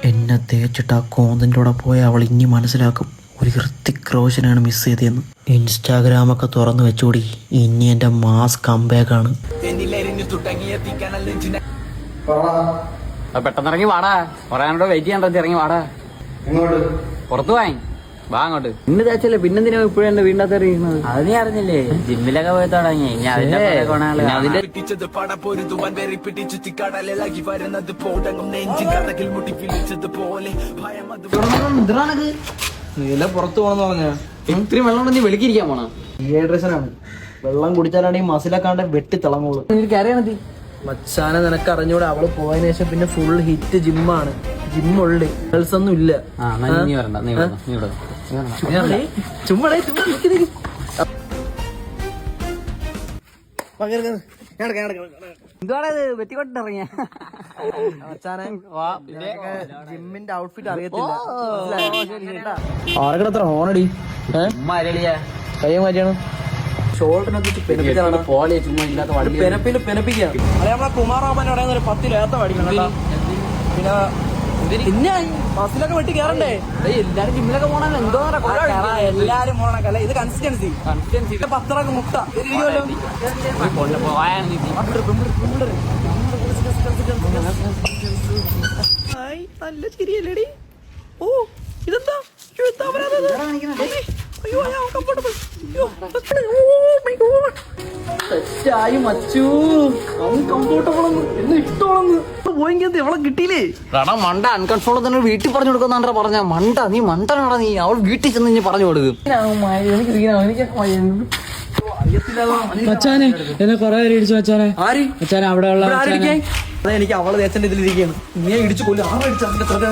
എന്നെ തേച്ചിട്ട് ആ കോന്തൻ്റെ കൂടെ പോയ അവൾ ഇനി മനസ്സിലാക്കും ഒരു ഹൃത്തിക് റോഷനാണ് മിസ് ചെയ്തതെന്ന്. ഇൻസ്റ്റാഗ്രാമൊക്കെ തുറന്നു വെച്ചോടി, ഇനി എൻ്റെ മാസ് കംബാക്കാണ്. പെട്ടെന്ന് ഇറങ്ങി വാടാ, പറയാനോട് വെയിറ്റ് ചെയ്യാൻ ഇറങ്ങി വാടാ. പുറത്തു വാങ്ങി വാ അങ്ങോട്ട്. ഇന്ന് തേച്ചല്ലേ പിന്നെന്തിനാ ഇപ്പോഴും എന്റെ വീടിന്റെ അകത്ത് ഇരിക്കുന്നത്? അത് നീ അറിഞ്ഞില്ലേ, ജിമ്മിലൊക്കെ പോയി തുടങ്ങി. പുറത്തു പോണെന്ന് പറഞ്ഞ ഇത്രയും വെള്ളം നീ വെളിക്കിരിക്കാൻ പോണ? ഡീഹൈഡ്രേഷനാണ്. വെള്ളം കുടിച്ചാലാണ് ഈ മസിലൊക്കാണ്ട് വെട്ടി തിളങ്ങോളൂ. എനിക്ക് അറിയണത് മച്ചാനെ നിനക്ക് അറിഞ്ഞൂടെ, അവള് പോയതിനു ശേഷം പിന്നെ ഫുൾ ഹിറ്റ് ജിമ്മാണ്. ജിമ്മുള്ളു, ഗേൾസ് ഒന്നും ഇല്ല. ചുമ്മാ എന്തുവാണത് വെട്ടിക്കൊണ്ടിറങ്ങിയ മച്ചാനെ ജിമ്മിന്റെ ഔട്ട്ഫിറ്റ് അറിയത്തില്ല. ആർക്കത്ര ഹോണടി കയ്യ മാറ്റിയാണ്. ഷോൾഡറിനകത്ത് പെനപ്പിക്കാണ്. നമ്മളെ കുമാറാമന്റെ അവിടെ 10 ലേത്ത മേടിക്കണം. പിന്നെ ബസ്സിലൊക്കെ വെട്ടി കയറണ്ടേ? എല്ലാരും ജിമ്മിലൊക്കെ പോണല്ലോ. എന്തോ എല്ലാരും പോണക്കല്ല, ഇത് കൺസിസ്റ്റൻസി. 10 മുട്ട നല്ല ചിരിയല്ലേടി. ഓ ഇതെന്താ തെറ്റായി മച്ചു. കംഫോർട്ടബിൾ ഇഷ്ടമാണെന്ന് പോയെങ്കിൽ എവളെ കിട്ടിയില്ലേ? മണ്ട അൺകൺഫോൾ തന്നെ വീട്ടിൽ പറഞ്ഞു കൊടുക്കുന്ന പറഞ്ഞ മണ്ട. നീ മണ്ടനാടാ നീ. അവൾ വീട്ടിൽ ചെന്ന് ഇനി പറഞ്ഞു കൊടുക്കും. മച്ചാനെ എന്നെ കൊറേ പേര് ഇടിച്ചു മച്ചാനെ. മച്ചാനെ അവിടെ ഉള്ള അതെ, എനിക്ക് അവളെ ദേശന്റെ ഇതിലിരിക്കുകയാണ്. നീ ഇടിച്ചു കൊല്ലും. ആരടിച്ചു അതിന്റെ തൊട്ട്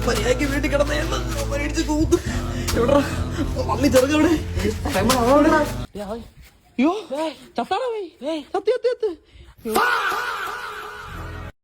മര്യാദക്ക് വീട്ടിൽ കിടന്നു കൂത്തും. എവിടാ മമ്മി ചെറുക്കവിടെ? അയ്യോ ചത്താടാ പോയി.